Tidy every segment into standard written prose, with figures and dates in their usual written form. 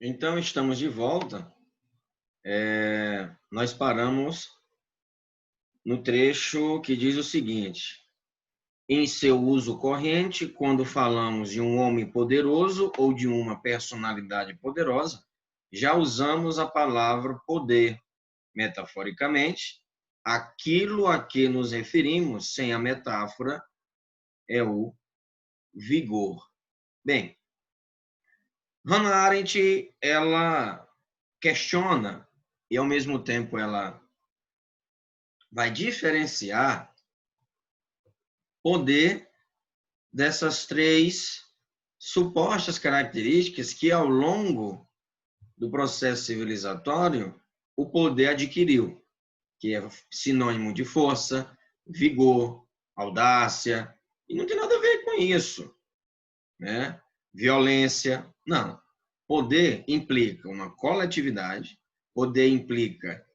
Então, estamos de volta. Nós paramos no trecho que diz o seguinte: em seu uso corrente, quando falamos de um homem poderoso ou de uma personalidade poderosa, já usamos a palavra poder. Metaforicamente, aquilo a que nos referimos, sem a metáfora, é o vigor. Bem, Hannah Arendt, ela questiona e, ao mesmo tempo, ela vai diferenciar poder dessas três supostas características que, ao longo do processo civilizatório, o poder adquiriu, que é sinônimo de força, vigor, audácia, e não tem nada a ver com isso, né? Violência, não. Poder implica uma coletividade, poder implica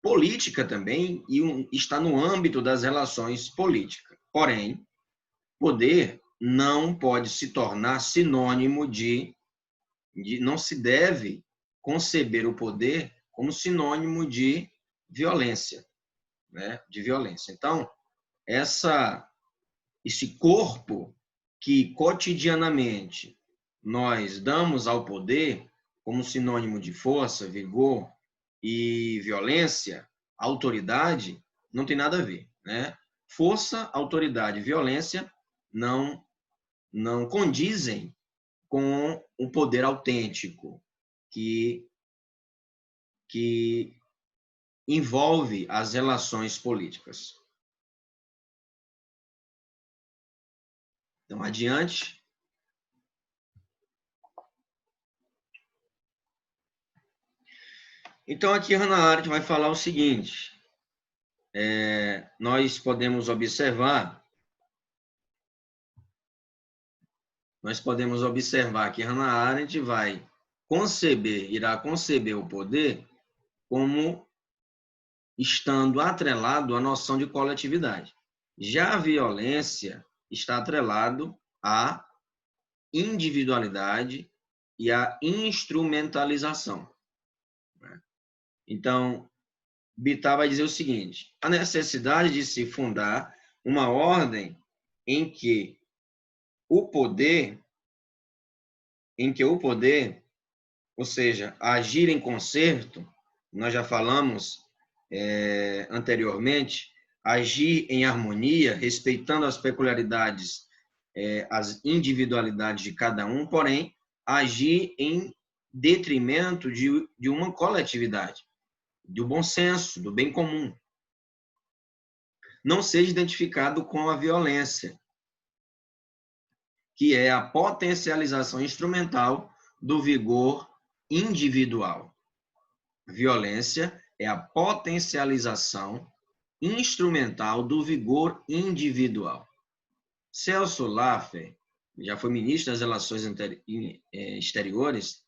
política também e está no âmbito das relações políticas. Porém, poder não pode se tornar sinônimo de não se deve conceber o poder como sinônimo de violência, né? De violência. Então, esse corpo que cotidianamente nós damos ao poder como sinônimo de força, vigor e violência, autoridade, não tem nada a ver, né? Força, autoridade e violência não condizem com o poder autêntico que envolve as relações políticas. Então, adiante. Então, aqui Hannah Arendt vai falar o seguinte: nós podemos observar que Hannah Arendt irá conceber o poder como estando atrelado à noção de coletividade. Já a violência está atrelado à individualidade e à instrumentalização. Então, Bittar vai dizer o seguinte: a necessidade de se fundar uma ordem em que o poder, ou seja, agir em concerto, nós já falamos anteriormente, agir em harmonia, respeitando as peculiaridades, as individualidades de cada um, porém, agir em detrimento de uma coletividade, do bom senso, do bem comum. Não seja identificado com a violência, que é a potencialização instrumental do vigor individual. A violência é a potencialização instrumental do vigor individual. Celso Laffer, já foi ministro das Relações Exteriores,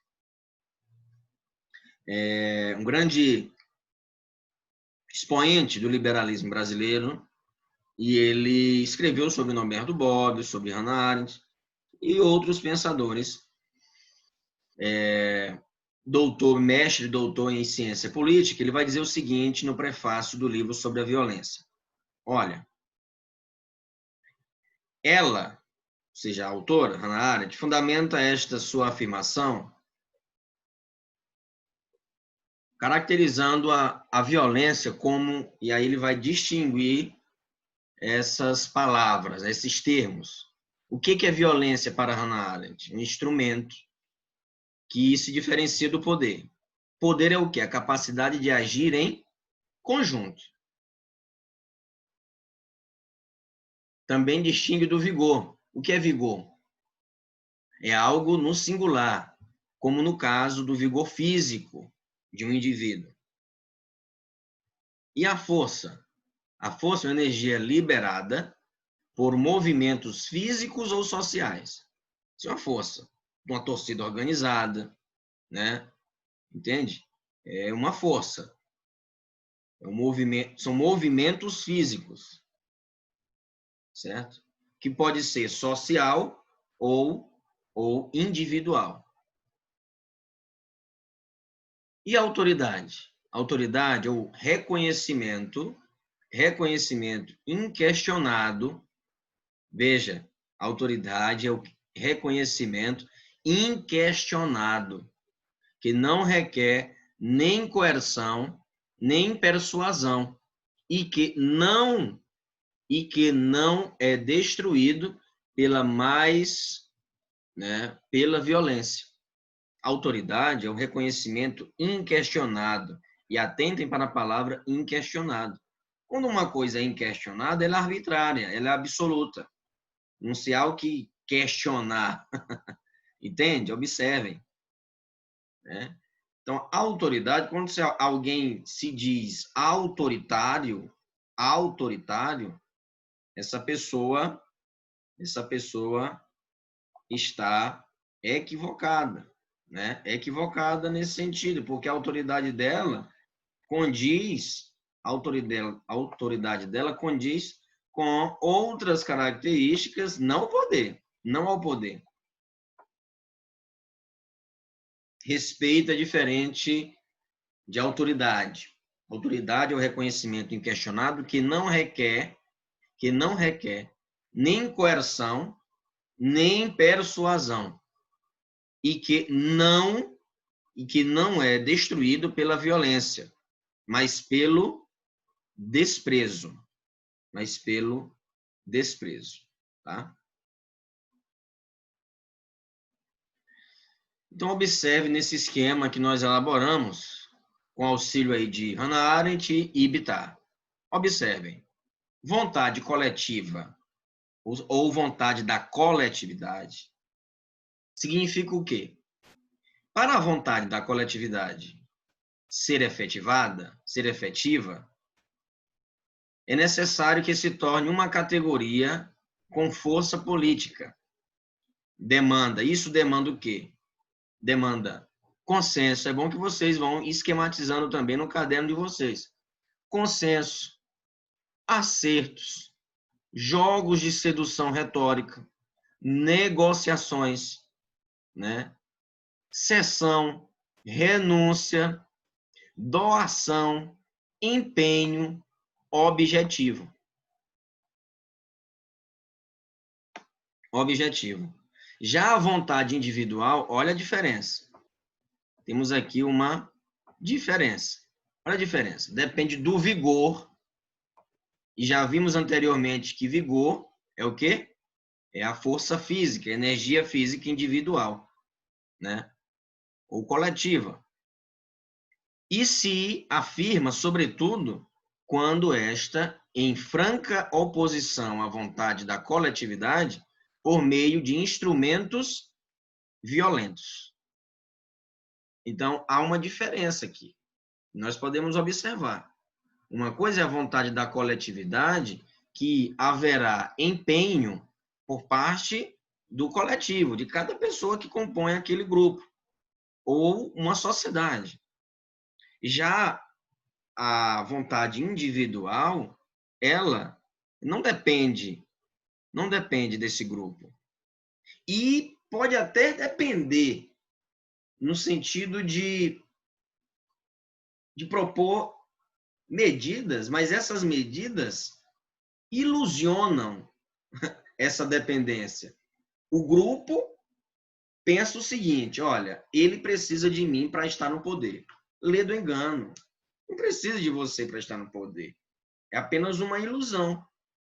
um grande expoente do liberalismo brasileiro, e ele escreveu sobre Norberto Bobbio, sobre Hannah Arendt e outros pensadores, mestre, doutor em ciência política. Ele vai dizer o seguinte no prefácio do livro sobre a violência: olha, ela, ou seja, a autora, Hannah Arendt, fundamenta esta sua afirmação caracterizando a violência como, e aí ele vai distinguir essas palavras, esses termos. O que é violência para Hannah Arendt? Um instrumento que se diferencia do poder. Poder é o quê? A capacidade de agir em conjunto. Também distingue do vigor. O que é vigor? É algo no singular, como no caso do vigor físico de um indivíduo. E a força? A força é uma energia liberada por movimentos físicos ou sociais. Isso é uma força. Uma torcida organizada, né? Entende? É uma força. São movimentos físicos, certo? Que pode ser social ou individual. E a autoridade? Autoridade é o reconhecimento inquestionado. Veja, autoridade é o reconhecimento inquestionado, que não requer nem coerção, nem persuasão, e que não é destruído pela violência. Autoridade é o reconhecimento inquestionado, e atentem para a palavra inquestionado. Quando uma coisa é inquestionada, ela é arbitrária, ela é absoluta. Não se há o que questionar. Entende? Observem. Né? Então, autoridade, quando alguém se diz autoritário, essa pessoa está equivocada, né? Equivocada nesse sentido, porque a autoridade dela condiz com outras características, não ao poder. Respeito é diferente de autoridade. Autoridade é o reconhecimento inquestionado que não requer nem coerção, nem persuasão, e que não é destruído pela violência, mas pelo desprezo. Tá? Então, observe nesse esquema que nós elaboramos, com auxílio aí de Hannah Arendt e Bittar. Observem. Vontade coletiva ou vontade da coletividade significa o quê? Para a vontade da coletividade ser efetiva, é necessário que se torne uma categoria com força política. Isso demanda o quê? Demanda consenso. É bom que vocês vão esquematizando também no caderno de vocês. Consenso, acertos, jogos de sedução retórica, negociações, né? Cessão, renúncia, doação, empenho, objetivo. Já a vontade individual, olha a diferença. Temos aqui uma diferença. Olha a diferença. Depende do vigor. E já vimos anteriormente que vigor é o quê? É a força física, a energia física individual, né? Ou coletiva. E se afirma, sobretudo, quando esta em franca oposição à vontade da coletividade por meio de instrumentos violentos. Então, há uma diferença aqui. Nós podemos observar. Uma coisa é a vontade da coletividade, que haverá empenho por parte do coletivo, de cada pessoa que compõe aquele grupo, ou uma sociedade. Já a vontade individual, ela não depende desse grupo. E pode até depender no sentido de propor medidas, mas essas medidas ilusionam essa dependência. O grupo pensa o seguinte: olha, ele precisa de mim para estar no poder. Lê do engano. Não precisa de você para estar no poder. É apenas uma ilusão,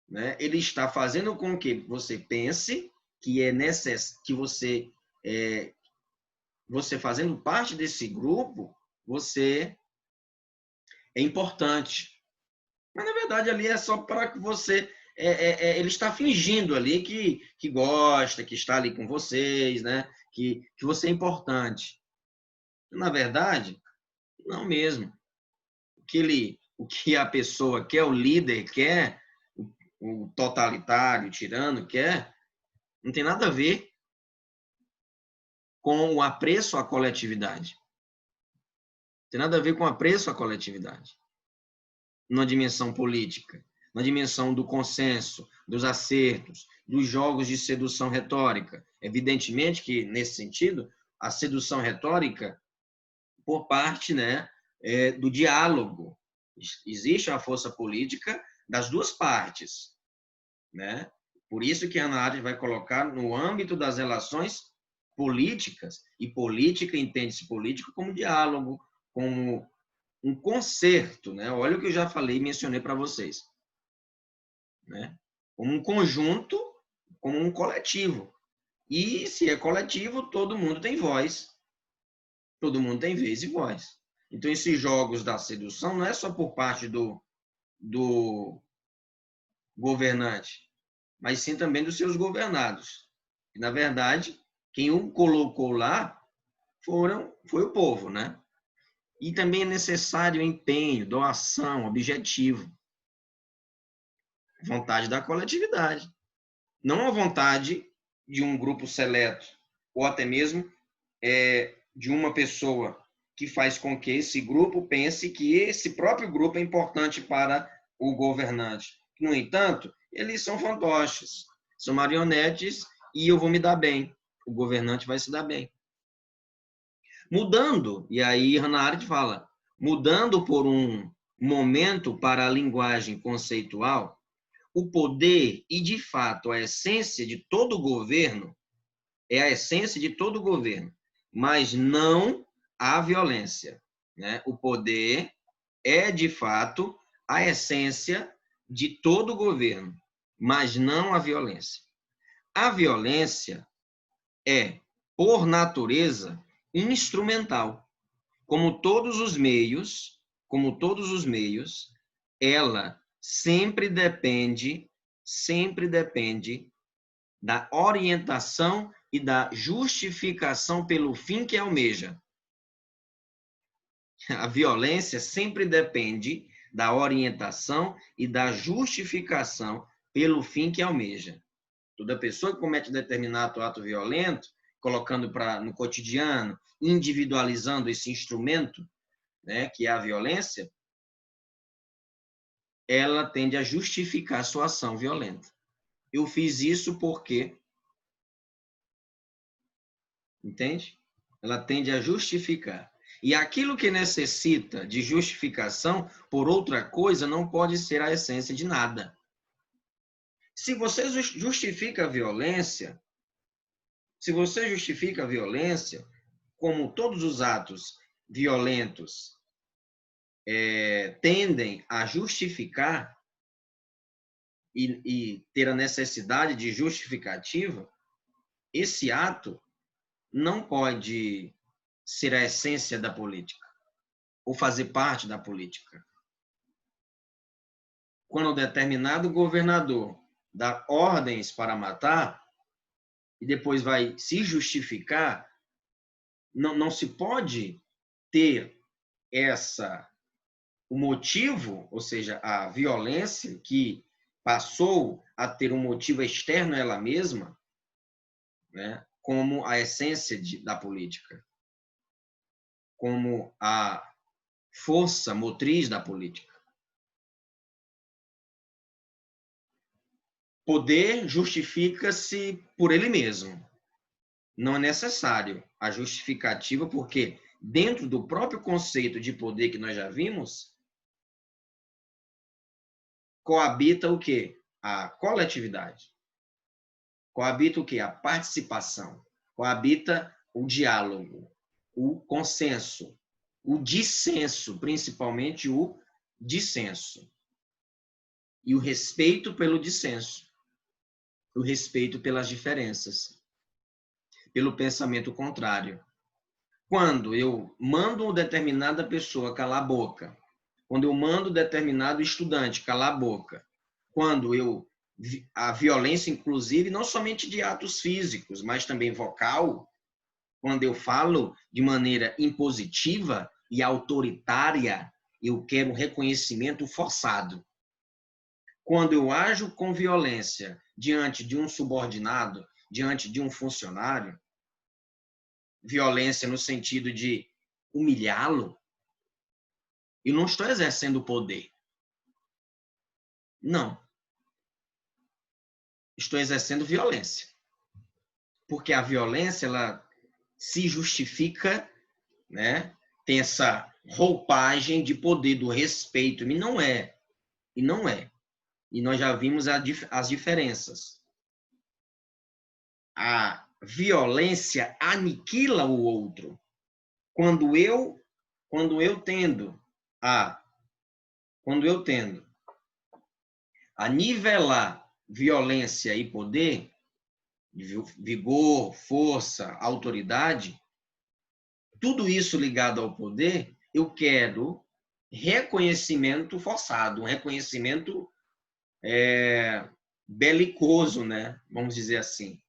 né? Ele está fazendo com que você pense que é necessário, que você fazendo parte desse grupo, você é importante. Mas, na verdade, ali é só para que você... ele está fingindo ali que gosta, que está ali com vocês, né? Que você é importante. Na verdade, não mesmo. O que a pessoa quer, o líder quer, o totalitário, o tirano quer, não tem nada a ver com o apreço à coletividade. Não tem nada a ver com o apreço à coletividade. Na dimensão política, na dimensão do consenso, dos acertos, dos jogos de sedução retórica. Evidentemente que, nesse sentido, a sedução retórica por parte, né, do diálogo. Existe uma força política das duas partes, né? Por isso que a Hannah Arendt vai colocar no âmbito das relações políticas, e política entende-se político como diálogo, como um concerto, né? Olha o que eu já falei e mencionei para vocês, né? Como um conjunto, como um coletivo. E se é coletivo, todo mundo tem voz, todo mundo tem vez e voz. Então, esses jogos da sedução não é só por parte do governante, mas sim também dos seus governados. E, na verdade, quem o colocou lá foi o povo, né? E também é necessário empenho, doação, objetivo, vontade da coletividade, não a vontade de um grupo seleto, ou até mesmo de uma pessoa que faz com que esse grupo pense que esse próprio grupo é importante para o governante. No entanto, eles são fantoches, são marionetes e eu vou me dar bem. O governante vai se dar bem. Mudando, e aí Hannah Arendt fala, mudando por um momento para a linguagem conceitual, o poder e, de fato, a essência de todo governo é a essência de todo governo, mas não a violência, né? O poder é, de fato, a essência de todo governo, mas não a violência. A violência é, por natureza, instrumental. Como todos os meios, ela sempre depende da orientação e da justificação pelo fim que almeja. A violência sempre depende da orientação e da justificação pelo fim que almeja. Toda pessoa que comete determinado ato violento, colocando no cotidiano, individualizando esse instrumento, né, que é a violência, ela tende a justificar sua ação violenta. Eu fiz isso porque, entende? Ela tende a justificar. E aquilo que necessita de justificação por outra coisa não pode ser a essência de nada. Se você justifica a violência, como todos os atos violentos tendem a justificar e ter a necessidade de justificativa, esse ato não pode ser a essência da política ou fazer parte da política. Quando um determinado governador dá ordens para matar e depois vai se justificar, não se pode ter o motivo, ou seja, a violência que passou a ter um motivo externo a ela mesma, né, como a essência da política, como a força motriz da política. Poder justifica-se por ele mesmo. Não é necessário a justificativa, porque dentro do próprio conceito de poder que nós já vimos, coabita o quê? A coletividade. Coabita o quê? A participação. Coabita o diálogo, o consenso, o dissenso, principalmente o dissenso. E o respeito pelo dissenso. O respeito pelas diferenças. Pelo pensamento contrário. Quando eu mando uma determinada pessoa calar a boca, quando eu mando determinado estudante calar a boca, quando a violência, inclusive, não somente de atos físicos, mas também vocal, quando eu falo de maneira impositiva e autoritária, eu quero reconhecimento forçado. Quando eu ajo com violência diante de um subordinado, diante de um funcionário, violência no sentido de humilhá-lo, eu não estou exercendo poder. Não. Estou exercendo violência. Porque a violência, ela se justifica, né, tem essa roupagem de poder do respeito, e não é. E não é. E nós já vimos as diferenças. A violência aniquila o outro. Quando eu tendo a nivelar violência e poder, vigor, força, autoridade, tudo isso ligado ao poder, eu quero reconhecimento forçado, um reconhecimento belicoso, né? Vamos dizer assim.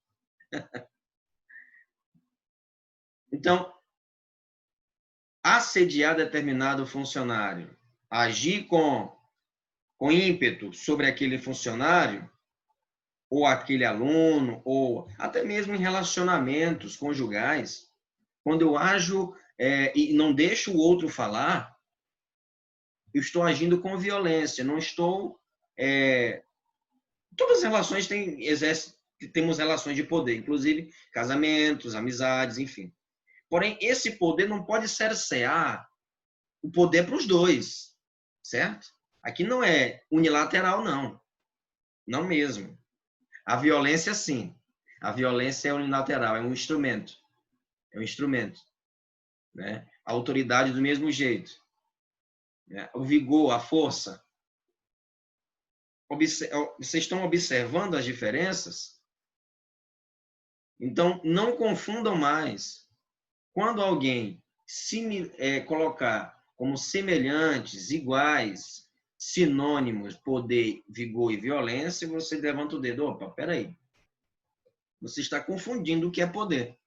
Então, assediar determinado funcionário, agir com ímpeto sobre aquele funcionário, ou aquele aluno, ou até mesmo em relacionamentos conjugais, quando eu ajo e não deixo o outro falar, eu estou agindo com violência, não estou... todas as relações temos relações de poder, inclusive casamentos, amizades, enfim. Porém, esse poder não pode cercear o poder para os dois, certo? Aqui não é unilateral, não. Não mesmo. A violência, sim. A violência é unilateral, é um instrumento. É um instrumento. Né? A autoridade do mesmo jeito. Né? O vigor, a força. Vocês estão observando as diferenças? Então, não confundam mais. Quando alguém colocar como semelhantes, iguais, sinônimos, poder, vigor e violência, você levanta o dedo. Opa, peraí. Você está confundindo o que é poder.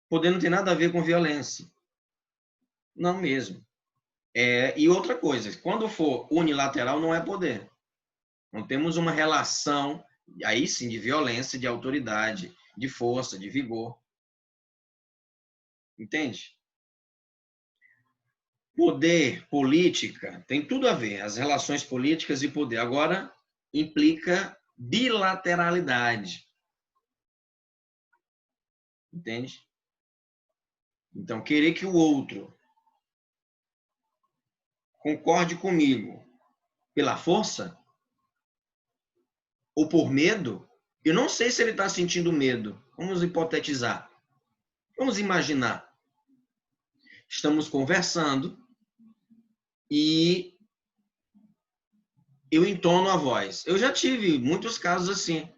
Poder não tem nada a ver com violência. Não mesmo. E outra coisa, quando for unilateral, não é poder. Não temos uma relação, aí sim, de violência, de autoridade, de força, de vigor. Entende? Poder, política, tem tudo a ver. As relações políticas e poder. Agora, implica bilateralidade. Entende? Então, querer que o outro concorde comigo pela força ou por medo, eu não sei se ele está sentindo medo. Vamos hipotetizar. Vamos imaginar. Estamos conversando e eu entono a voz. Eu já tive muitos casos assim.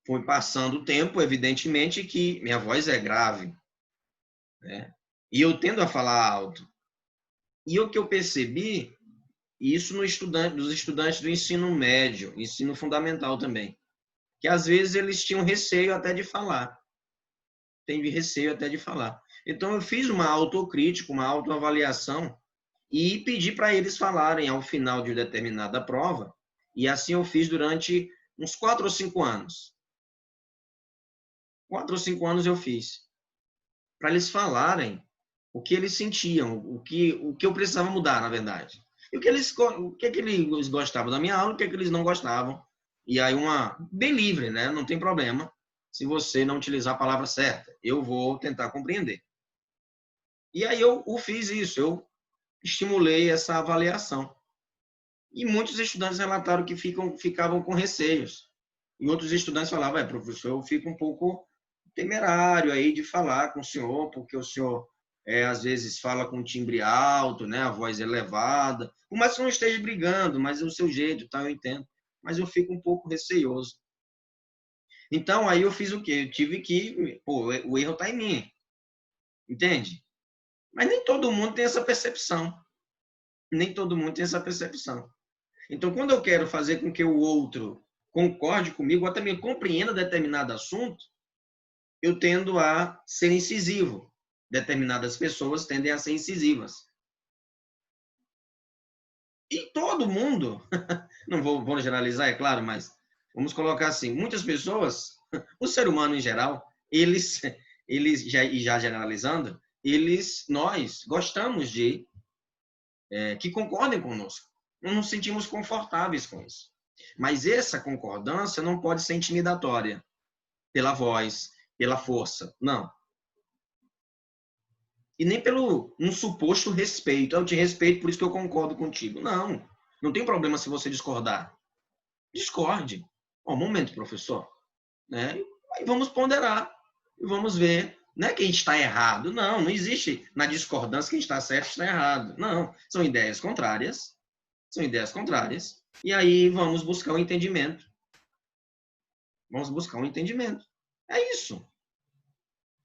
Foi passando o tempo, evidentemente, que minha voz é grave. Né? E eu tendo a falar alto. E o que eu percebi, isso nos estudantes do ensino médio, ensino fundamental também, que às vezes eles tinham receio até de falar. Teve receio até de falar. Então eu fiz uma autocrítica, uma autoavaliação e pedi para eles falarem ao final de determinada prova. E assim eu fiz durante uns 4 ou 5 anos. 4 ou 5 anos eu fiz. Para eles falarem o que eles sentiam, o que eu precisava mudar, na verdade. E o que eles gostavam da minha aula, o que eles não gostavam. E aí bem livre, né? Não tem problema se você não utilizar a palavra certa. Eu vou tentar compreender. E aí eu fiz isso, eu estimulei essa avaliação. E muitos estudantes relataram que ficavam com receios. E outros estudantes falavam, professor, eu fico um pouco temerário aí de falar com o senhor, porque o senhor às vezes fala com um timbre alto, né, a voz elevada, por mais que não esteja brigando, mas é o seu jeito, tá, eu entendo. Mas eu fico um pouco receioso. Então, aí eu fiz o quê? Eu tive que... o erro está em mim. Entende? Mas nem todo mundo tem essa percepção. Nem todo mundo tem essa percepção. Então, quando eu quero fazer com que o outro concorde comigo, ou também compreenda determinado assunto, eu tendo a ser incisivo. Determinadas pessoas tendem a ser incisivas. E todo mundo, não vou generalizar, é claro, mas vamos colocar assim, muitas pessoas, o ser humano em geral, eles já generalizando, nós gostamos de que concordem conosco. Não nos sentimos confortáveis com isso. Mas essa concordância não pode ser intimidatória pela voz, pela força. Não. E nem pelo um suposto respeito. Eu te respeito, por isso que eu concordo contigo. Não. Não tem problema se você discordar. Discorde. Ó, um momento, professor. Né? Aí vamos ponderar. E vamos ver. Não é que a gente está errado. Não, não existe na discordância que a gente está certo e está errado. Não. São ideias contrárias. São ideias contrárias. E aí vamos buscar um entendimento. Vamos buscar um entendimento. É isso.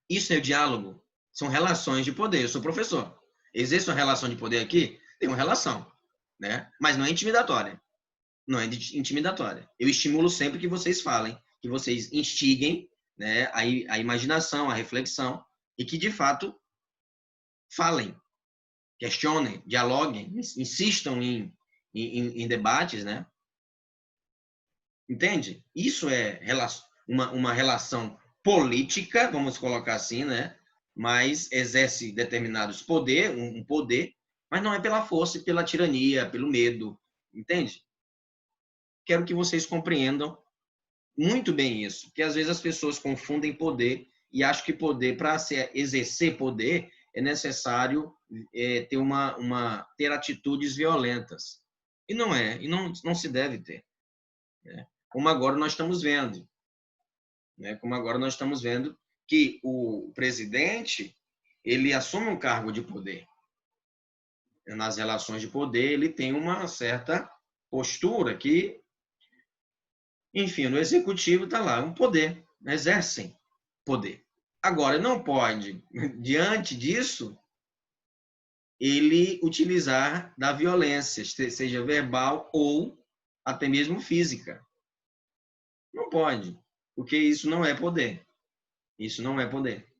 Isso é o diálogo. São relações de poder. Eu sou professor. Existe uma relação de poder aqui? Tem uma relação, né? Mas não é intimidatória. Não é intimidatória. Eu estimulo sempre que vocês falem, que vocês instiguem, né, a imaginação, a reflexão, e que, de fato, falem, questionem, dialoguem, insistam em debates, né? Entende? Isso é uma relação política, vamos colocar assim, né? Mas exerce determinados um poder, mas não é pela força e pela tirania, pelo medo, entende? Quero que vocês compreendam muito bem isso, porque às vezes as pessoas confundem poder e acham que poder, para exercer poder, é necessário ter atitudes violentas. E não é, e não se deve ter, né? Como agora nós estamos vendo, né? Como agora nós estamos vendo que o presidente, ele assume um cargo de poder. Nas relações de poder, ele tem uma certa postura que, enfim, no executivo está lá, um poder, exercem poder. Agora, não pode, diante disso, ele utilizar da violência, seja verbal ou até mesmo física. Não pode, porque isso não é poder. Isso não é poder.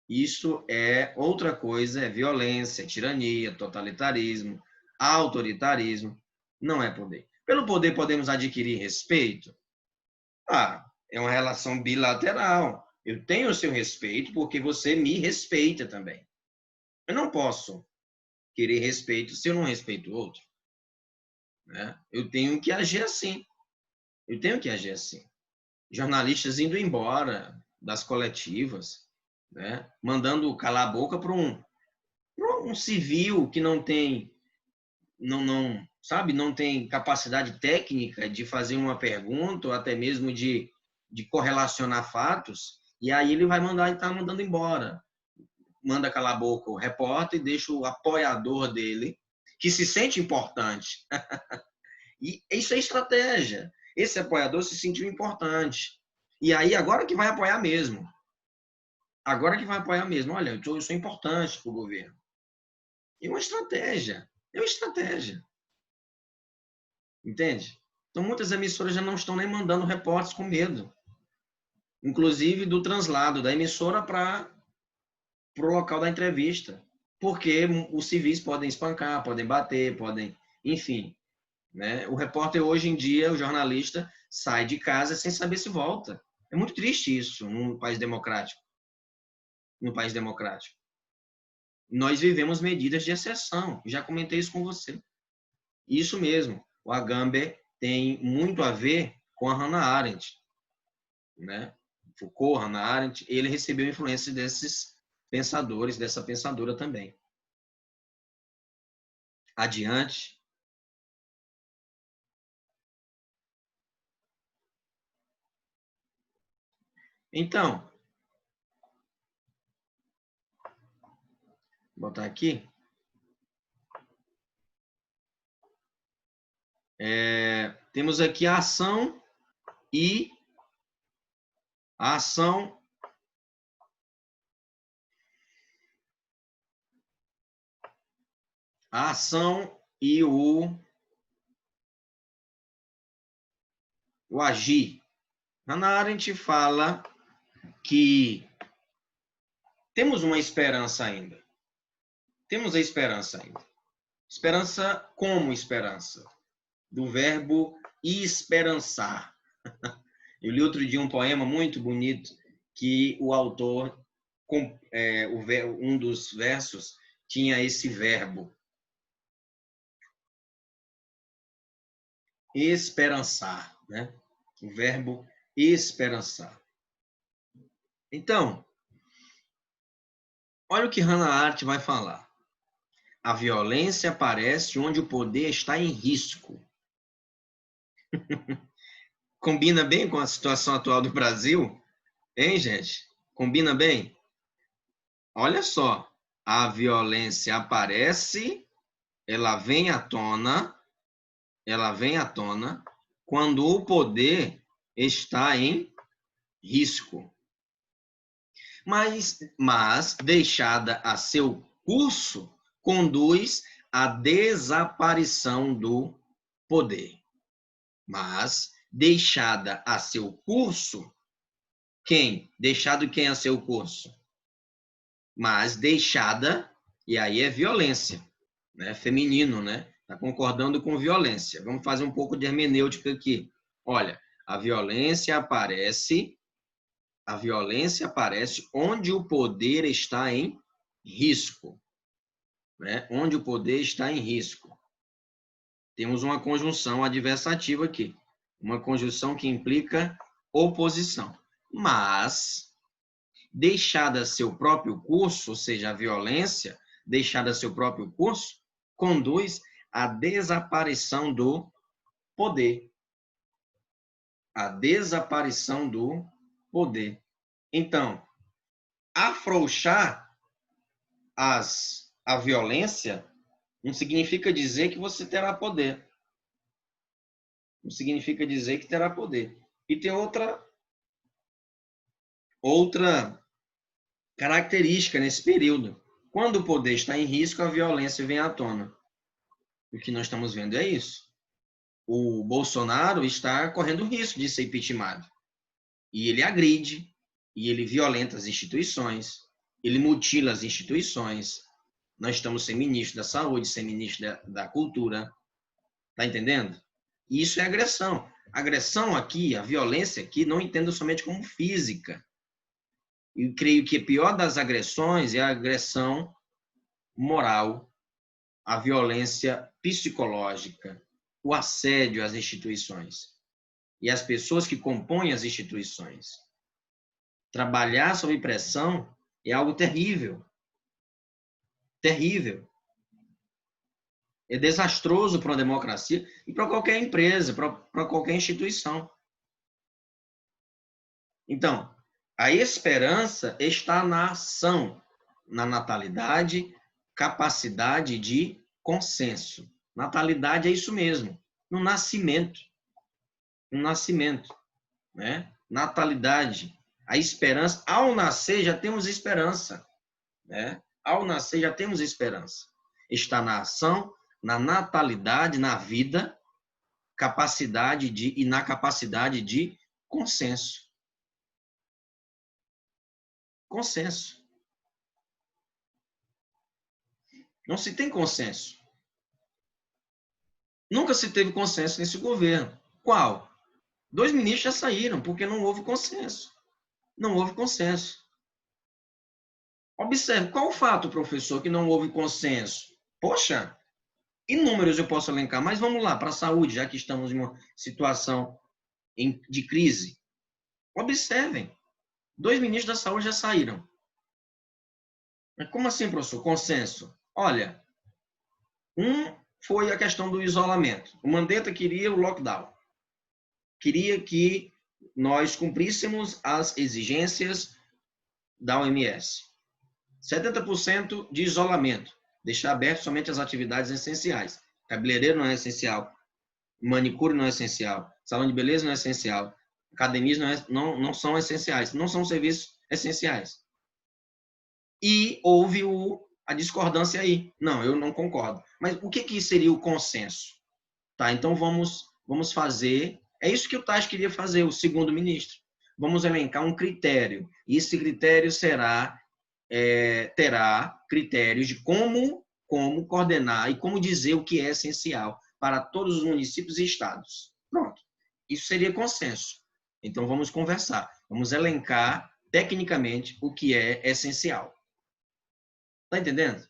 Isso é outra coisa, é violência, tirania, totalitarismo, autoritarismo. Não é poder. Pelo poder podemos adquirir respeito? Ah, é uma relação bilateral. Eu tenho o seu respeito porque você me respeita também. Eu não posso querer respeito se eu não respeito o outro, né? Eu tenho que agir assim. Eu tenho que agir assim. Jornalistas indo embora das coletivas, né? Mandando calar a boca para um civil que não tem capacidade técnica de fazer uma pergunta ou até mesmo de correlacionar fatos, e aí ele vai tá mandando embora. Manda calar a boca o repórter e deixa o apoiador dele, que se sente importante. E isso é estratégia. Esse apoiador se sentiu importante. E aí, agora que vai apoiar mesmo. Agora que vai apoiar mesmo. Olha, eu sou importante para o governo. É uma estratégia. É uma estratégia. Entende? Então, muitas emissoras já não estão nem mandando repórteres com medo. Inclusive do translado da emissora para o local da entrevista. Porque os civis podem espancar, podem bater, podem... Enfim, né? O repórter, hoje em dia, o jornalista, sai de casa sem saber se volta. É muito triste isso num país democrático. Num país democrático. Nós vivemos medidas de exceção. Já comentei isso com você. Isso mesmo. O Agamben tem muito a ver com a Hannah Arendt, né? Foucault, Hannah Arendt, ele recebeu influência desses pensadores, dessa pensadora também. Adiante. Então, vou botar aqui. Temos aqui a ação e a ação e o agir. Hannah Arendt fala que temos uma esperança ainda. Temos a esperança ainda. Esperança como esperança? Do verbo esperançar. Eu li outro dia um poema muito bonito que o autor, um dos versos, tinha esse verbo. Esperançar, né? O verbo esperançar. Então, Olha o que Hannah Arendt vai falar. A violência aparece onde o poder está em risco. Combina bem com a situação atual do Brasil? Hein, gente? Combina bem? Olha só, a violência aparece, ela vem à tona quando o poder está em risco. Mas deixada a seu curso, conduz à desaparição do poder. Mas deixada a seu curso, quem? Deixado quem a seu curso? Mas deixada, e aí é violência, né? Feminino, né? Está concordando com violência. Vamos fazer um pouco de hermenêutica aqui. Olha, a violência aparece onde o poder está em risco, né? Onde o poder está em risco. Temos uma conjunção adversativa aqui, uma conjunção que implica oposição. Mas, deixada seu próprio curso, ou seja, a violência, deixada seu próprio curso, conduz à desaparição do poder. A desaparição do poder. Então, afrouxar a violência não significa dizer que você terá poder. Não significa dizer que terá poder. E tem outra característica nesse período. Quando o poder está em risco, a violência vem à tona. O que nós estamos vendo é isso. O Bolsonaro está correndo risco de ser impeachmentado. E ele agride, e ele violenta as instituições, ele mutila as instituições. Nós estamos sem ministro da Saúde, sem ministro da Cultura. Está entendendo? Isso é agressão. Agressão aqui, a violência aqui, não entendo somente como física. Eu creio que a pior das agressões é a agressão moral, a violência psicológica, o assédio às instituições e às pessoas que compõem as instituições. Trabalhar sob pressão é algo terrível. Terrível. É desastroso para a democracia e para qualquer empresa, para qualquer instituição. Então, a esperança está na ação, na natalidade, capacidade de consenso. Natalidade é isso mesmo, no nascimento. No nascimento, né? Natalidade, a esperança. Ao nascer já temos esperança, né? Ao nascer já temos esperança. Está na ação, na natalidade, na vida, na capacidade de consenso. Consenso. Não se tem consenso. Nunca se teve consenso nesse governo. Qual? 2 ministros já saíram, porque não houve consenso. Não houve consenso. Observe, qual o fato, professor, que não houve consenso? Poxa, inúmeros eu posso elencar, mas vamos lá, para a saúde, já que estamos em uma situação de crise. Observem, 2 ministros da saúde já saíram. Mas como assim, professor? Consenso. Olha, foi a questão do isolamento. O Mandetta queria o lockdown. Queria que nós cumpríssemos as exigências da OMS. 70% de isolamento. Deixar aberto somente as atividades essenciais. Cabeleireiro não é essencial. Manicure não é essencial. Salão de beleza não é essencial. Academias não são essenciais. Não são serviços essenciais. E houve a discordância aí. Não, eu não concordo. Mas o que seria o consenso? Tá, então vamos fazer... É isso que o Taz queria fazer, o segundo ministro. Vamos elencar um critério. E esse critério terá critérios de como coordenar e como dizer o que é essencial para todos os municípios e estados. Pronto. Isso seria consenso. Então, vamos conversar. Vamos elencar, tecnicamente, o que é essencial. Está entendendo?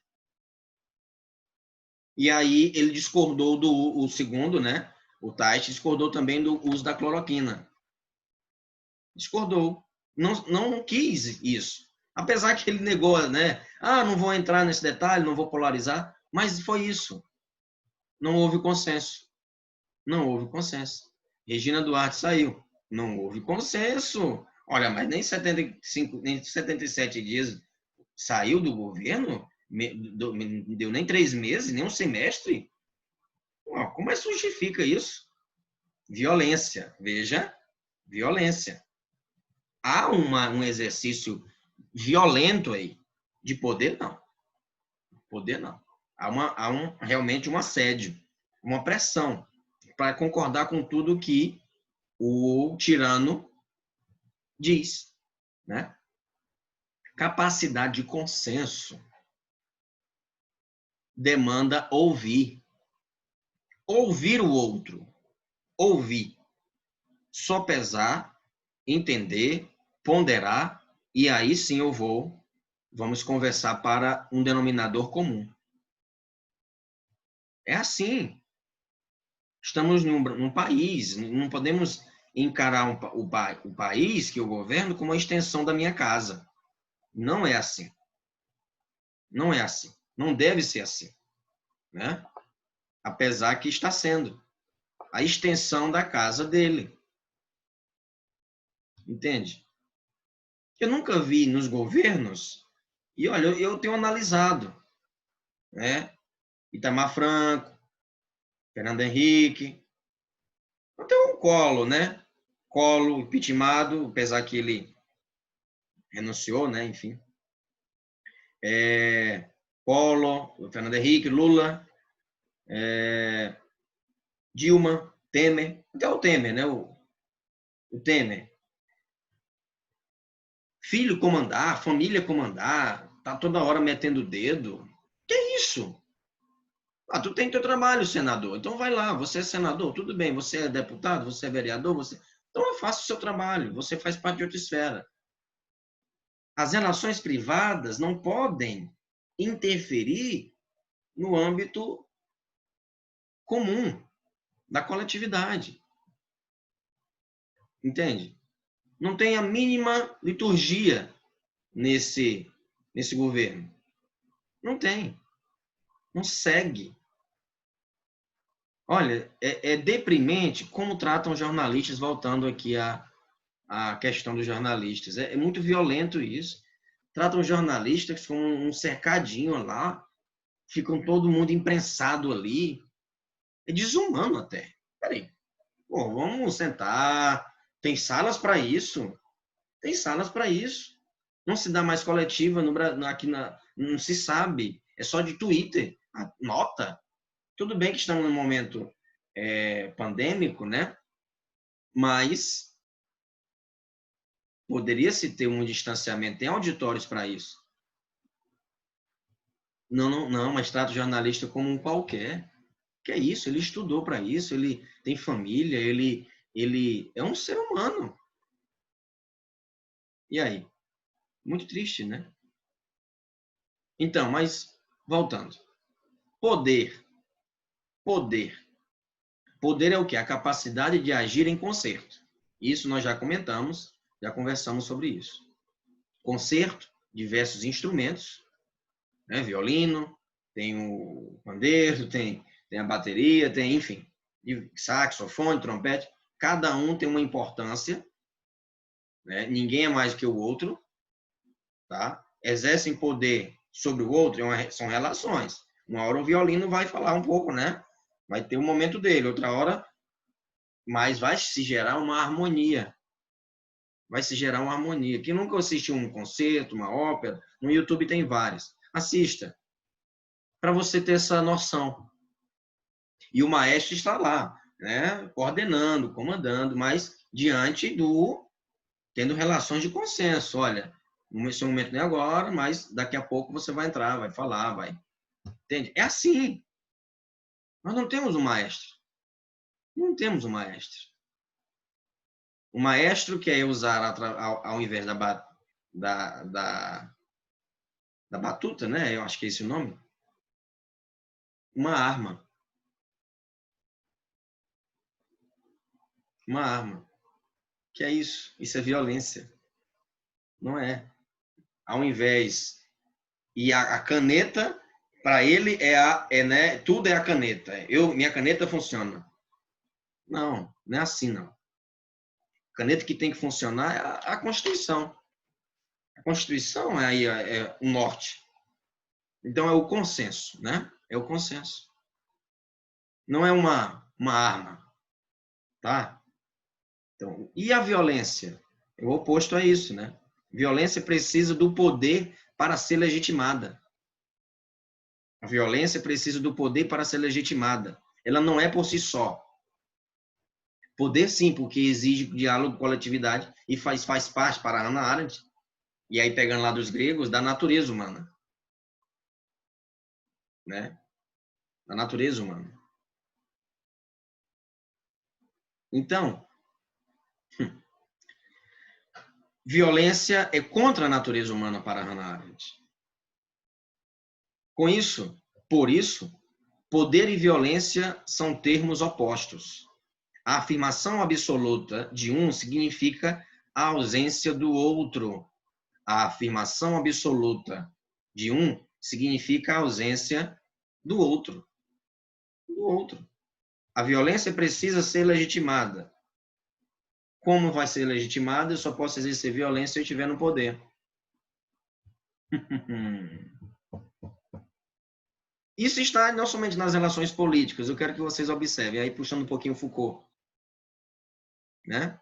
E aí, ele discordou o segundo, né? O Tait discordou também do uso da cloroquina. Discordou. Não quis isso. Apesar que ele negou, né? Ah, não vou entrar nesse detalhe, não vou polarizar, mas foi isso. Não houve consenso. Não houve consenso. Regina Duarte saiu. Não houve consenso. Olha, mas nem 75, nem 77 dias saiu do governo? Não deu nem 3 meses, nem um semestre? Como é que justifica isso? Violência. Veja, violência. Há um exercício violento aí. De poder, não. Poder, não. Realmente um assédio, uma pressão para concordar com tudo que o tirano diz, né? Capacidade de consenso demanda ouvir. Ouvir o outro. Ouvir. Sopesar, entender, ponderar, e aí sim vamos conversar para um denominador comum. É assim. Estamos num país, não podemos encarar o país, que é o governo, como uma extensão da minha casa. Não é assim. Não é assim. Não deve ser assim, né? Apesar que está sendo a extensão da casa dele. Entende? Eu nunca vi nos governos, e olha, eu tenho analisado, né? Itamar Franco, Fernando Henrique, até o Collor, né? Collor, impeachmentado, apesar que ele renunciou, né? Enfim. Collor, Fernando Henrique, Lula, Dilma, Temer, até o Temer, né? O Temer. Filho comandar, família comandar, tá toda hora metendo o dedo. Que isso? Ah, tu tem teu trabalho, senador. Então vai lá, você é senador, tudo bem, você é deputado, você é vereador, você. Então faça o seu trabalho, você faz parte de outra esfera. As relações privadas não podem interferir no âmbito comum da coletividade. Entende? Não tem a mínima liturgia nesse governo. Não tem. Não segue. Olha, é deprimente como tratam jornalistas, voltando aqui à questão dos jornalistas. É muito violento isso. Tratam jornalistas como um cercadinho lá, ficam todo mundo imprensado ali. É desumano até. Peraí, pô, vamos sentar. Tem salas para isso. Tem salas para isso. Não se dá mais coletiva aqui não se sabe. É só de Twitter. Nota. Tudo bem que estamos num momento pandêmico, né? Mas poderia-se ter um distanciamento. Tem auditórios para isso. Não, não, não, mas trata o jornalista como um qualquer. Que é isso? Ele estudou para isso, ele tem família, ele é um ser humano. E aí? Muito triste, né? Então, mas voltando. Poder. Poder. Poder é o quê? A capacidade de agir em concerto. Isso nós já comentamos, já conversamos sobre isso. Concerto, diversos instrumentos, né? Violino, tem o pandeiro, tem a bateria, tem, enfim, saxofone, trompete. Cada um tem uma importância, né? Ninguém é mais que o outro, tá? Exercem poder sobre o outro, são relações. Uma hora o violino vai falar um pouco, né? Vai ter um momento dele, outra hora, mas vai se gerar uma harmonia. Vai se gerar uma harmonia. Quem nunca assistiu um concerto, uma ópera, no YouTube tem várias. Assista, para você ter essa noção. E o maestro está lá, né? Coordenando, comandando, mas diante tendo relações de consenso. Olha, esse momento não é agora, mas daqui a pouco você vai entrar, vai falar, vai. Entende? É assim. Nós não temos um maestro. Não temos um maestro. O maestro quer usar, ao invés da, da, da batuta, né? Eu acho que é esse o nome. Uma arma. Uma arma. Que é isso? Isso é violência. Não é. ao invés... E a caneta, para ele, né, tudo é a caneta. Minha caneta funciona. Não, não é assim, não. A caneta que tem que funcionar é a Constituição. A Constituição é o norte. Então, é o consenso, né? É o consenso. Não é uma arma, tá? Então, e a violência? É o oposto a isso, né? Violência precisa do poder para ser legitimada. A violência precisa do poder para ser legitimada. Ela não é por si só. Poder, sim, porque exige diálogo, coletividade e faz parte, para Hannah Arendt, e aí pegando lá dos gregos, da natureza humana. Né? Da natureza humana. Então, violência é contra a natureza humana para Hannah Arendt. Por isso, poder e violência são termos opostos. A afirmação absoluta de um significa a ausência do outro. A afirmação absoluta de um significa a ausência do outro. A violência precisa ser legitimada. Como vai ser legitimada? Eu só posso exercer violência se eu estiver no poder. Isso está não somente nas relações políticas. Eu quero que vocês observem, aí puxando um pouquinho Foucault. Né?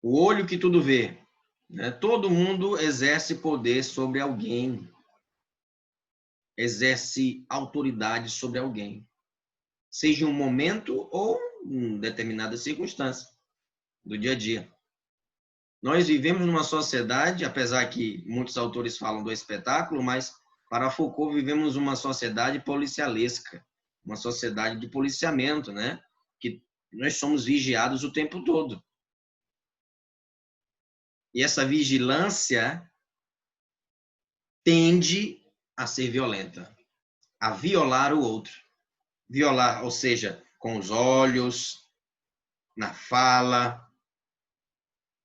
O olho que tudo vê. Né? Todo mundo exerce poder sobre alguém. Exerce autoridade sobre alguém. Seja em um momento ou em determinada circunstância do dia a dia. Nós vivemos numa sociedade, apesar que muitos autores falam do espetáculo, mas para Foucault vivemos uma sociedade policialesca, uma sociedade de policiamento, né? Que nós somos vigiados o tempo todo. E essa vigilância tende a ser violenta, a violar o outro. Violar, ou seja, com os olhos, na fala,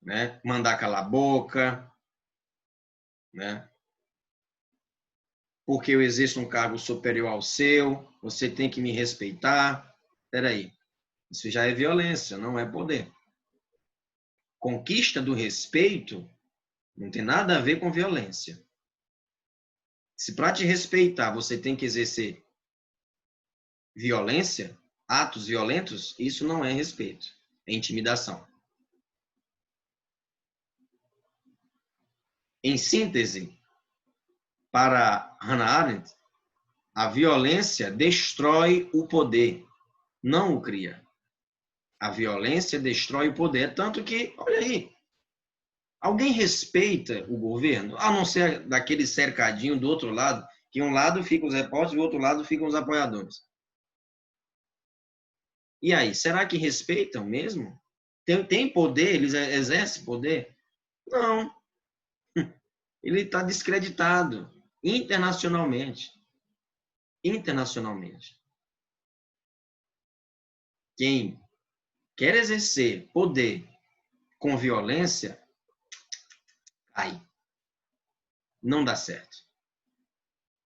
né? Mandar calar a boca, né? Porque eu exerço um cargo superior ao seu, você tem que me respeitar. Espera aí, isso já é violência, não é poder. Conquista do respeito não tem nada a ver com violência. Se para te respeitar você tem que exercer violência, atos violentos, isso não é respeito, é intimidação. Em síntese, para Hannah Arendt, a violência destrói o poder, não o cria. A violência destrói o poder, tanto que, olha aí, alguém respeita o governo, a não ser daquele cercadinho do outro lado, que um lado ficam os repórteres e do outro lado ficam os apoiadores. E aí, será que respeitam mesmo? Tem poder? Eles exercem poder? Não. Ele está descreditado internacionalmente. Internacionalmente. Quem quer exercer poder com violência, aí não dá certo.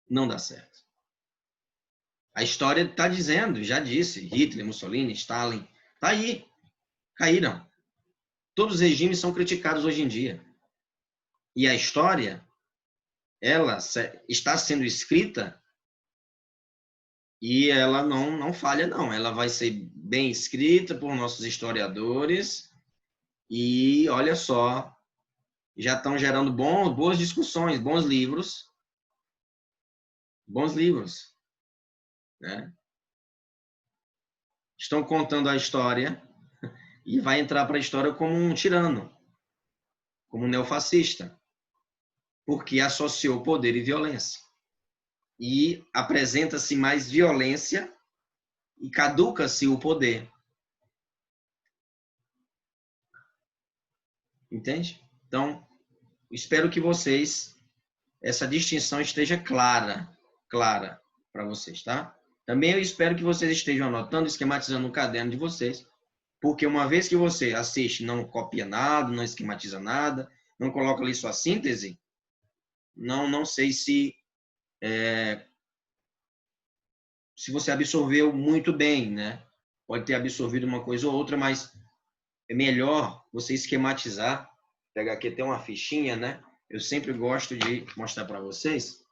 Não dá certo. A história está dizendo, já disse, Hitler, Mussolini, Stalin, está aí, caíram. Todos os regimes são criticados hoje em dia. E a história, ela está sendo escrita e ela não falha, não. Ela vai ser bem escrita por nossos historiadores e, olha só, já estão gerando boas discussões, bons livros, né? Estão contando a história e vai entrar para a história como um tirano, como um neofascista, porque associou poder e violência. E apresenta-se mais violência e caduca-se o poder. Entende? Então, espero que essa distinção esteja clara para vocês, tá? Também eu espero que vocês estejam anotando, esquematizando no caderno de vocês, Porque uma vez que você assiste, não copia nada, não esquematiza nada, não coloca ali sua síntese, não sei se você absorveu muito bem, né? Pode ter absorvido uma coisa ou outra, mas é melhor você esquematizar. Pegar aqui até uma fichinha, né? Eu sempre gosto de mostrar para vocês.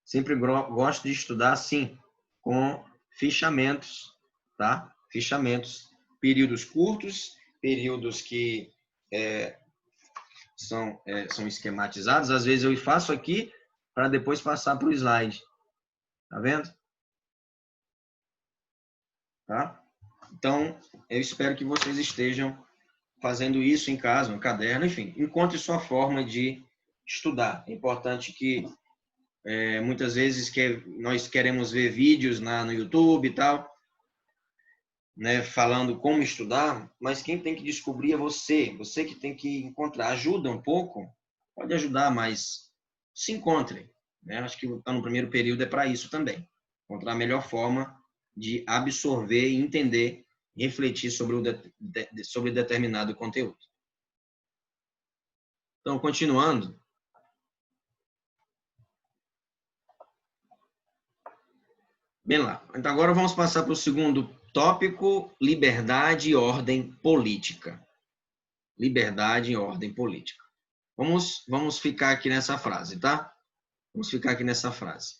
Sempre gosto de estudar assim, com fichamentos, tá? Fichamentos. Períodos curtos, períodos que são esquematizados. Às vezes eu faço aqui para depois passar para o slide. Tá vendo? Tá? Então, eu espero que vocês estejam fazendo isso em casa, no caderno, enfim. Encontre sua forma de estudar. É importante que muitas vezes nós queremos ver vídeos no YouTube e tal, né, falando como estudar, mas quem tem que descobrir é você. Você que tem que encontrar. Ajuda um pouco, pode ajudar, mas se encontre. Né? Acho que estar no primeiro período é para isso também. Encontrar a melhor forma de absorver e entender, refletir sobre determinado conteúdo. Então, continuando. Bem lá. Então, agora vamos passar para o segundo tópico, liberdade e ordem política. Liberdade e ordem política. Vamos ficar aqui nessa frase, tá? Vamos ficar aqui nessa frase.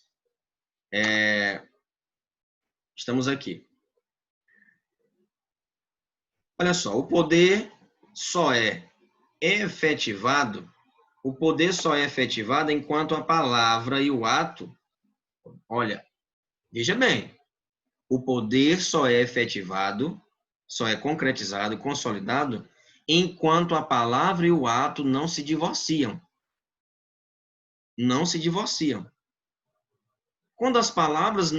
Estamos aqui. Olha só, o poder só é efetivado enquanto a palavra e o ato. Olha, veja bem, o poder só é efetivado, só é concretizado, consolidado, enquanto a palavra e o ato não se divorciam. Não se divorciam. Quando as palavras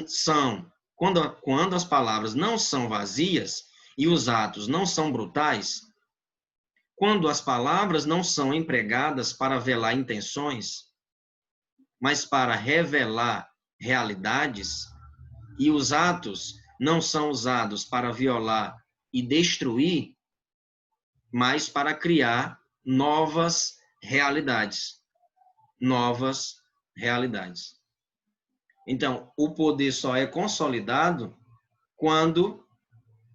não são vazias e os atos não são brutais, quando as palavras não são empregadas para velar intenções, mas para revelar realidades, e os atos não são usados para violar e destruir, mas para criar novas realidades. Novas realidades. Então, o poder só é consolidado quando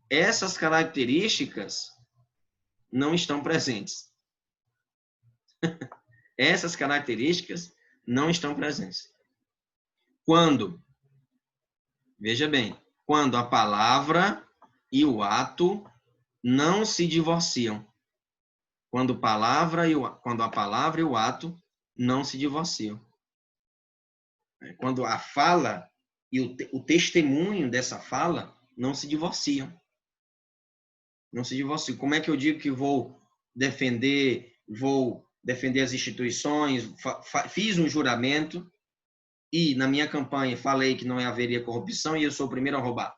essas características não estão presentes. Essas características não estão presentes. Quando, veja bem, quando a palavra e o ato não se divorciam. Quando a palavra e o ato não se divorciam. Quando a fala e o testemunho dessa fala não se divorciam. Não se divorciam. Como é que eu digo que vou defender as instituições, fiz um juramento e na minha campanha falei que não haveria corrupção e eu sou o primeiro a roubar?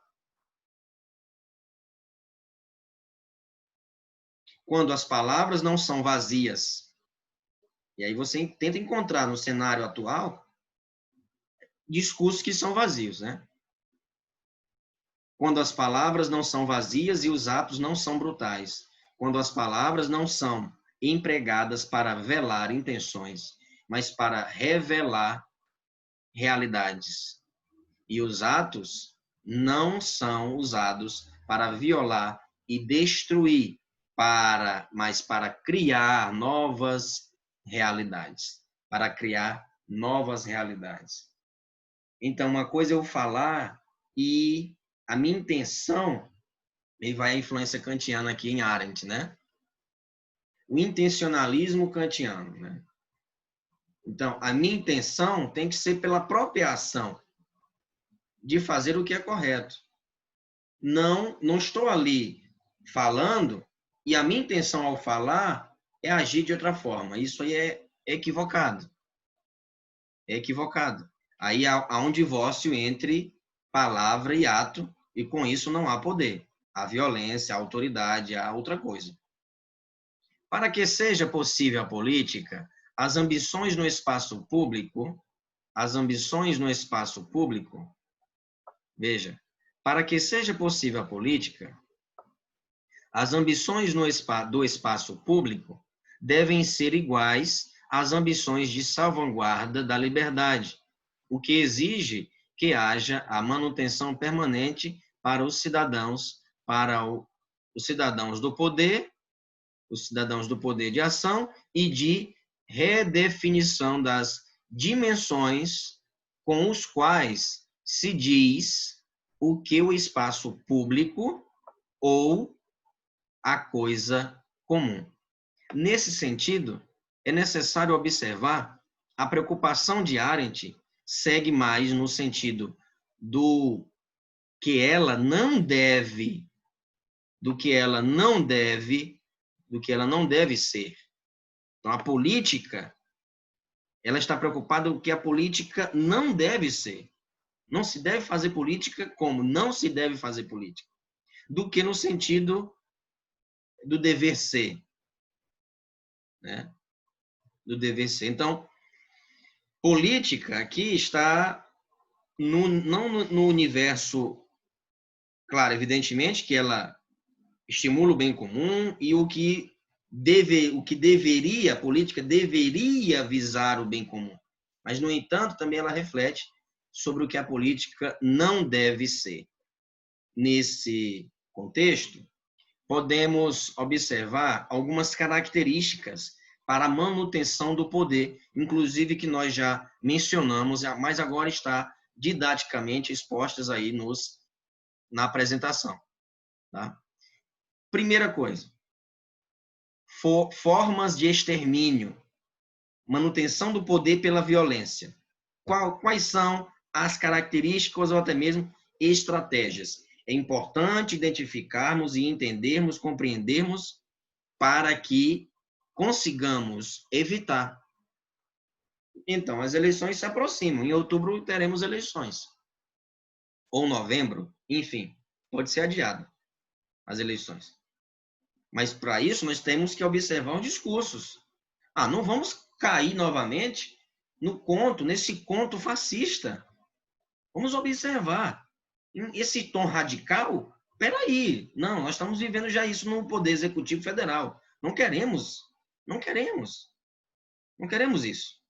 Quando as palavras não são vazias. E aí você tenta encontrar no cenário atual discursos que são vazios, né? Quando as palavras não são vazias e os atos não são brutais. Quando as palavras não são empregadas para velar intenções, mas para revelar realidades. E os atos não são usados para violar e destruir, mas para criar novas realidades. Para criar novas realidades. Então, uma coisa é eu falar e a minha intenção, e vai a influência kantiana aqui em Arendt, né? O intencionalismo kantiano, né? Então, a minha intenção tem que ser pela própria ação de fazer o que é correto. Não estou ali falando e a minha intenção ao falar é agir de outra forma. Isso aí é equivocado. É equivocado. Aí há um divórcio entre palavra e ato e com isso não há poder. Há violência, há autoridade, há outra coisa. Para que seja possível a política, as ambições no espaço público, veja, para que seja possível a política, As ambições do espaço público devem ser iguais às ambições de salvaguarda da liberdade, o que exige que haja a manutenção permanente para os cidadãos os cidadãos do poder de ação e de redefinição das dimensões com os quais se diz o que o espaço público ou a coisa comum. Nesse sentido, é necessário observar a preocupação de Arendt segue mais no sentido do que ela não deve, do que ela não deve, do que ela não deve ser. Então, a política, ela está preocupada com o que a política não deve ser. Não se deve fazer política como não se deve fazer política, do que no sentido do dever ser, né? Do dever ser. Então, política aqui está não no universo, claro, evidentemente que ela estimula o bem comum e o que deveria, a política deveria visar o bem comum. Mas, no entanto, também ela reflete sobre o que a política não deve ser. Nesse contexto, podemos observar algumas características para a manutenção do poder, inclusive que nós já mencionamos, mas agora está didaticamente expostas aí na apresentação. Tá? Primeira coisa, formas de extermínio, manutenção do poder pela violência. Quais são as características ou até mesmo estratégias? É importante identificarmos e entendermos, compreendermos para que consigamos evitar. Então, as eleições se aproximam. Em outubro teremos eleições. Ou novembro, enfim, pode ser adiado as eleições. Mas para isso nós temos que observar os discursos. Não vamos cair novamente nesse conto fascista. Vamos observar. Esse tom radical, peraí, não, nós estamos vivendo já isso no Poder Executivo Federal. Não queremos isso.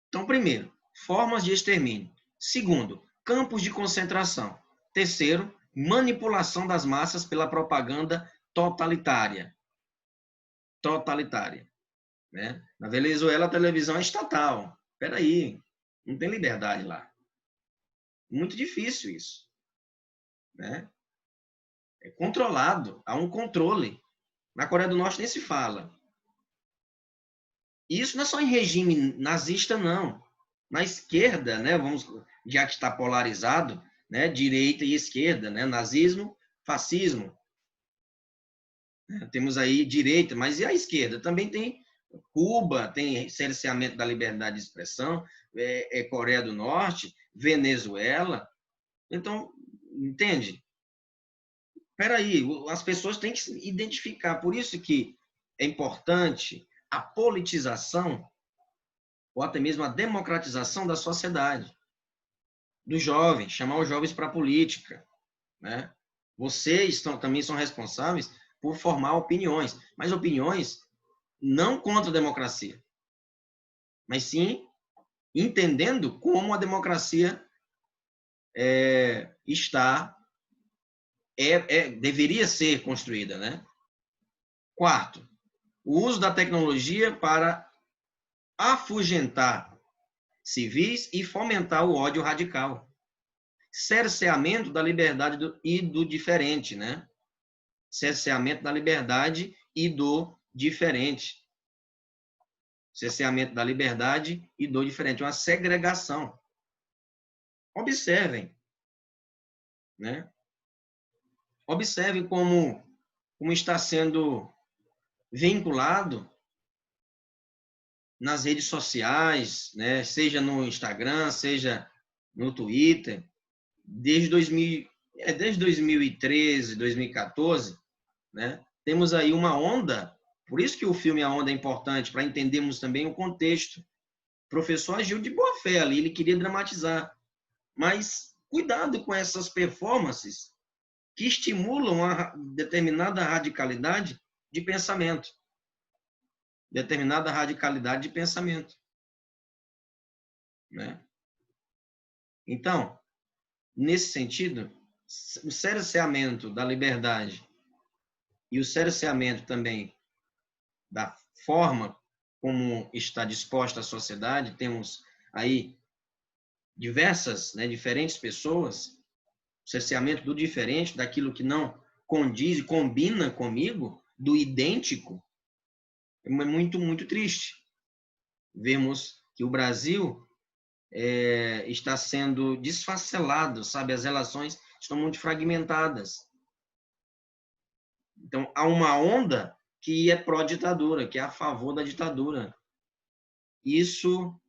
Então, primeiro, formas de extermínio. Segundo, campos de concentração. Terceiro, manipulação das massas pela propaganda totalitária. Né? Na Venezuela, a televisão é estatal. Peraí, não tem liberdade lá. Muito difícil isso. Né? É controlado, há um controle. Na Coreia do Norte nem se fala. E isso não é só em regime nazista, não. Na esquerda, né, já que está polarizado, né, direita e esquerda, né, nazismo, fascismo. Temos aí direita, mas e a esquerda? Também tem Cuba, tem cerceamento da liberdade de expressão, Coreia do Norte, Venezuela. Então, entende? Espera aí, as pessoas têm que se identificar. Por isso que é importante a politização ou até mesmo a democratização da sociedade, dos jovens, chamar os jovens para a política. Né? Vocês também são responsáveis por formar opiniões, mas opiniões não contra a democracia, mas sim entendendo como a democracia deveria ser construída. Né? Quarto, o uso da tecnologia para afugentar civis e fomentar o ódio radical. Cerceamento da liberdade e do diferente, né? Cerceamento da liberdade e do diferente. Cerceamento da liberdade e do diferente. Uma segregação. Observem, né? Observem como está sendo vinculado nas redes sociais, né? Seja no Instagram, seja no Twitter, desde 2013, 2014, né? Temos aí uma onda, por isso que o filme A Onda é importante, para entendermos também o contexto. O professor agiu de boa fé ali, ele queria dramatizar, mas cuidado com essas performances que estimulam uma determinada radicalidade de pensamento. Determinada radicalidade de pensamento. Né? Então, nesse sentido, o cerceamento da liberdade e o cerceamento também da forma como está disposta a sociedade, temos aí diversas, né, diferentes pessoas, o cerceamento do diferente, daquilo que não condiz e combina comigo, do idêntico, é muito, muito triste. Vemos que o Brasil está sendo desfacelado, sabe? As relações estão muito fragmentadas. Então, há uma onda que é pró-ditadura, que é a favor da ditadura. Isso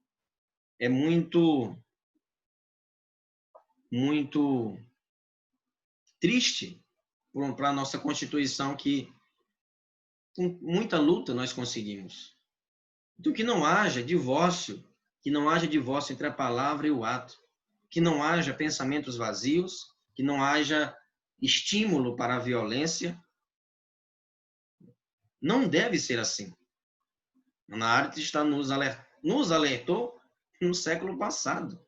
é muito, muito triste para a nossa Constituição, que com muita luta nós conseguimos. Então, que não haja divórcio, entre a palavra e o ato, que não haja pensamentos vazios, que não haja estímulo para a violência. Não deve ser assim. Ana Arendt está nos alertou no século passado.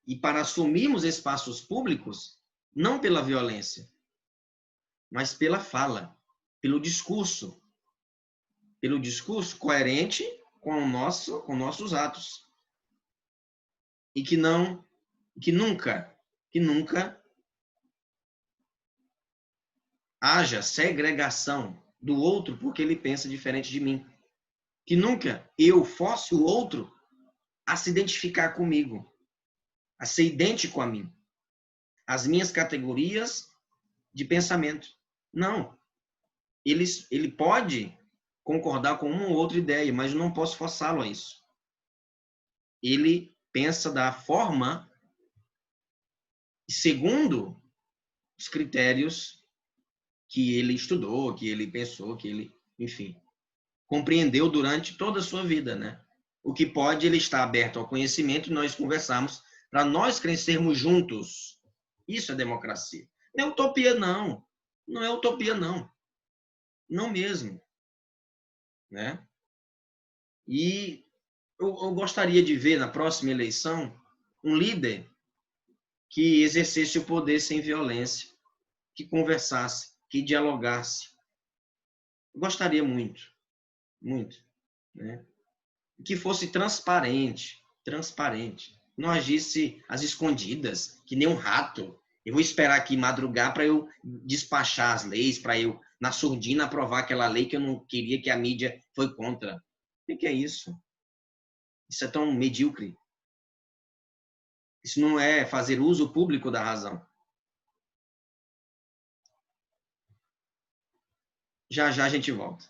E para assumirmos espaços públicos, não pela violência, mas pela fala, pelo discurso coerente com nossos atos. E que nunca haja segregação do outro porque ele pensa diferente de mim. Que nunca eu force o outro a se identificar comigo, a ser idêntico a mim, as minhas categorias de pensamento. Não. Ele pode concordar com uma ou outra ideia, mas eu não posso forçá-lo a isso. Ele pensa da forma segundo os critérios que ele estudou, que ele pensou, que ele, enfim, compreendeu durante toda a sua vida, né? O que pode, ele está aberto ao conhecimento e nós conversarmos para nós crescermos juntos. Isso é democracia. Não é utopia, não. Não é utopia, não. Não mesmo. Né? E eu gostaria de ver na próxima eleição um líder que exercesse o poder sem violência, que conversasse, que dialogasse. Eu gostaria muito, muito, né? Que fosse transparente, não agisse às escondidas, que nem um rato. Eu vou esperar aqui madrugar para eu despachar as leis, para eu, na surdina, aprovar aquela lei que eu não queria, que a mídia foi contra. O que é isso? Isso é tão medíocre. Isso não é fazer uso público da razão. Já já a gente volta.